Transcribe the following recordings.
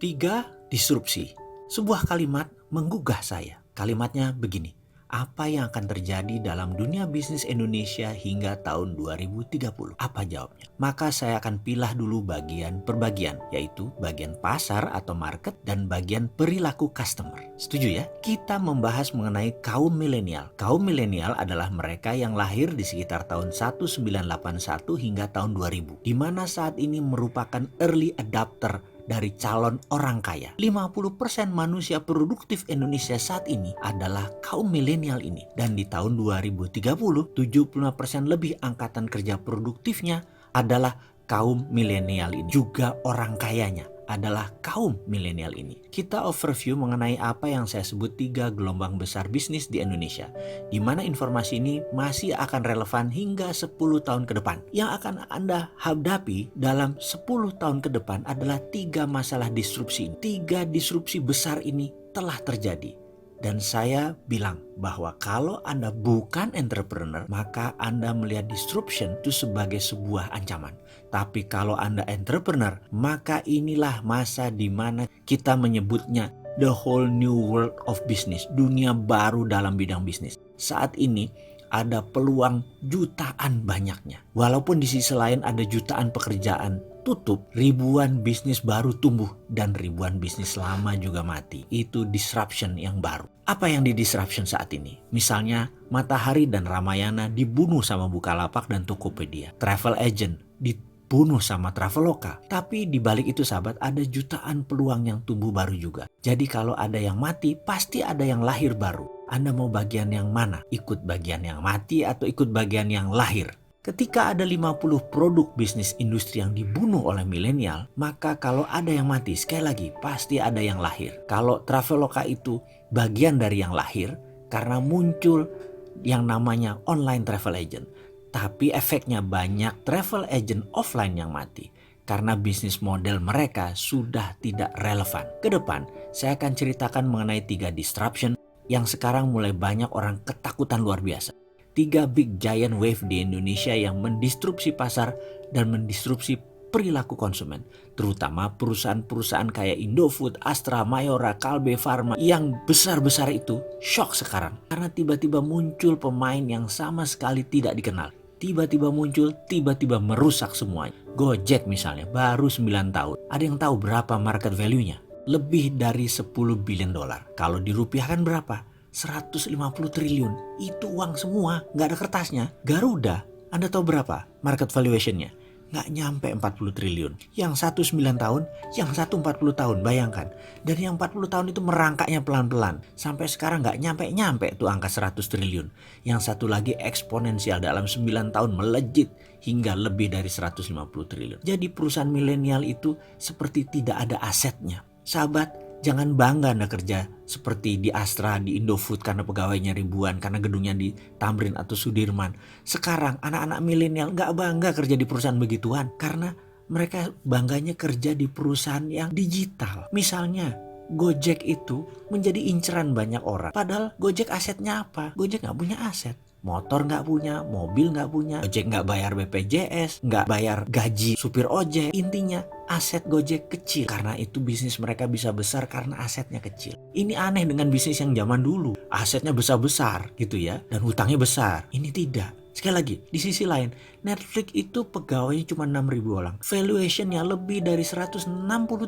3. Disrupsi. Sebuah kalimat menggugah saya. Kalimatnya begini. Apa yang akan terjadi dalam dunia bisnis Indonesia hingga tahun 2030? Apa jawabnya? Maka saya akan pilah dulu bagian per bagian, yaitu bagian pasar atau market dan bagian perilaku customer. Setuju ya? Kita membahas mengenai kaum milenial. Kaum milenial adalah mereka yang lahir di sekitar tahun 1981 hingga tahun 2000, di mana saat ini merupakan early adopter dari calon orang kaya. 50% manusia produktif Indonesia saat ini adalah kaum milenial ini. Dan di tahun 2030, 75% lebih angkatan kerja produktifnya adalah kaum milenial ini. Juga orang kayanya adalah kaum milenial ini. Kita overview mengenai apa yang saya sebut 3 gelombang besar bisnis di Indonesia, di mana informasi ini masih akan relevan hingga 10 tahun ke depan. Yang akan Anda hadapi dalam 10 tahun ke depan adalah 3 masalah disrupsi. 3 disrupsi besar ini telah terjadi. Dan saya bilang bahwa kalau Anda bukan entrepreneur, maka Anda melihat disruption itu sebagai sebuah ancaman. Tapi kalau Anda entrepreneur, maka inilah masa di mana kita menyebutnya the whole new world of business. Dunia baru dalam bidang bisnis. Saat ini ada peluang jutaan banyaknya. Walaupun di sisi lain ada jutaan pekerjaan tutup, ribuan bisnis baru tumbuh dan ribuan bisnis lama juga mati. Itu disruption yang baru. Apa yang di disruption saat ini? Misalnya Matahari dan Ramayana dibunuh sama Bukalapak dan Tokopedia. Travel agent dibunuh sama Traveloka. Tapi di balik itu sahabat, ada jutaan peluang yang tumbuh baru juga. Jadi kalau ada yang mati, pasti ada yang lahir baru. Anda mau bagian yang mana? Ikut bagian yang mati atau ikut bagian yang lahir? Ketika ada 50 produk bisnis industri yang dibunuh oleh milenial, maka kalau ada yang mati, sekali lagi pasti ada yang lahir. Kalau Traveloka itu bagian dari yang lahir karena muncul yang namanya online travel agent. Tapi efeknya banyak travel agent offline yang mati karena bisnis model mereka sudah tidak relevan. Ke depan, saya akan ceritakan mengenai 3 disruption yang sekarang mulai banyak orang ketakutan luar biasa. 3 big giant wave di Indonesia yang mendisrupsi pasar dan mendisrupsi perilaku konsumen. Terutama perusahaan-perusahaan kayak Indofood, Astra, Mayora, Kalbe Farma yang besar-besar itu shock sekarang. Karena tiba-tiba muncul pemain yang sama sekali tidak dikenal. Tiba-tiba muncul, tiba-tiba merusak semuanya. Gojek misalnya baru 9 tahun. Ada yang tahu berapa market value-nya? Lebih dari 10 billion dolar. Kalau dirupiahkan berapa? 150 triliun. Itu uang semua, nggak ada kertasnya. Garuda, Anda tahu berapa market valuation-nya? Nggak nyampe 40 triliun. Yang satu 9 tahun, yang satu 40 tahun, bayangkan. Dan yang 40 tahun itu merangkaknya pelan-pelan. Sampai sekarang nggak nyampe tuh angka 100 triliun. Yang satu lagi eksponensial dalam 9 tahun melejit hingga lebih dari 150 triliun. Jadi perusahaan milenial itu seperti tidak ada asetnya. Sahabat, jangan bangga Anda kerja seperti di Astra, di Indofood karena pegawainya ribuan, karena gedungnya di Tamrin atau Sudirman. Sekarang anak-anak milenial nggak bangga kerja di perusahaan begituan karena mereka bangganya kerja di perusahaan yang digital. Misalnya Gojek itu menjadi inceran banyak orang. Padahal Gojek asetnya apa? Gojek nggak punya aset. Motor nggak punya, mobil nggak punya, Gojek nggak bayar BPJS, nggak bayar gaji supir ojek. Intinya aset Gojek kecil. Karena itu bisnis mereka bisa besar karena asetnya kecil. Ini aneh dengan bisnis yang zaman dulu. Asetnya besar-besar gitu ya, dan hutangnya besar. Ini tidak. Sekali lagi, di sisi lain, Netflix itu pegawainya cuma 6.000 orang. Valuationnya lebih dari 160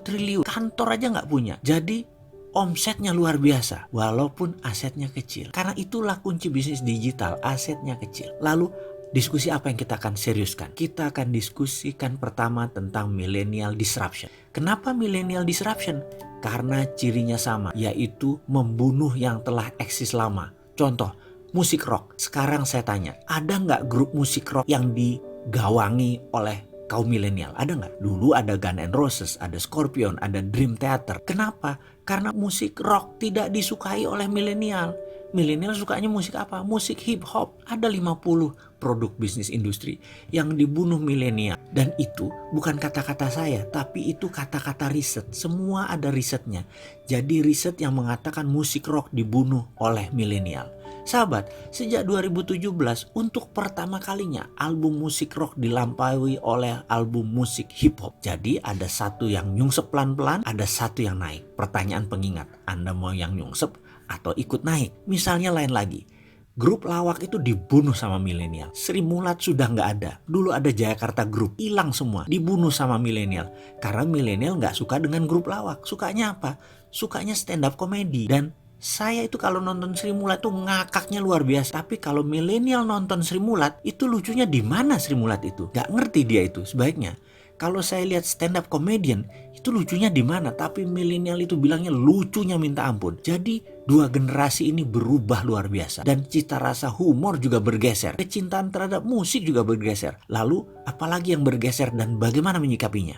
triliun. Kantor aja nggak punya. Jadi omsetnya luar biasa walaupun asetnya kecil. Karena itulah kunci bisnis digital, asetnya kecil. Lalu diskusi apa yang kita akan seriuskan? Kita akan diskusikan pertama tentang millennial disruption. Kenapa millennial disruption? Karena cirinya sama, yaitu membunuh yang telah eksis lama. Contoh, musik rock. Sekarang saya tanya, ada nggak grup musik rock yang digawangi oleh kaum milenial? Ada nggak? Dulu ada Guns N' Roses, ada Scorpion, ada Dream Theater. Kenapa? Karena musik rock tidak disukai oleh milenial. Milenial sukanya musik apa? Musik hip hop. Ada 50 produk bisnis industri yang dibunuh milenial. Dan itu bukan kata-kata saya, tapi itu kata-kata riset. Semua ada risetnya. Jadi riset yang mengatakan musik rock dibunuh oleh milenial. Sahabat, sejak 2017 untuk pertama kalinya album musik rock dilampaui oleh album musik hip hop. Jadi ada satu yang nyungsep pelan-pelan, ada satu yang naik. Pertanyaan pengingat, Anda mau yang nyungsep atau ikut naik? Misalnya lain lagi, grup lawak itu dibunuh sama milenial. Sri Mulat sudah nggak ada. Dulu ada Jayakarta Group, hilang semua, dibunuh sama milenial. Karena milenial nggak suka dengan grup lawak. Sukanya apa? Sukanya stand up comedy. Dan saya itu kalau nonton Sri Mulat tuh ngakaknya luar biasa. Tapi kalau milenial nonton Sri Mulat, itu lucunya di mana Sri Mulat itu? Gak ngerti dia itu. Sebaiknya kalau saya lihat stand up comedian, itu lucunya di mana? Tapi milenial itu bilangnya lucunya minta ampun. Jadi dua generasi ini berubah luar biasa. Dan cita rasa humor juga bergeser. Kecintaan terhadap musik juga bergeser. Lalu apalagi yang bergeser dan bagaimana menyikapinya?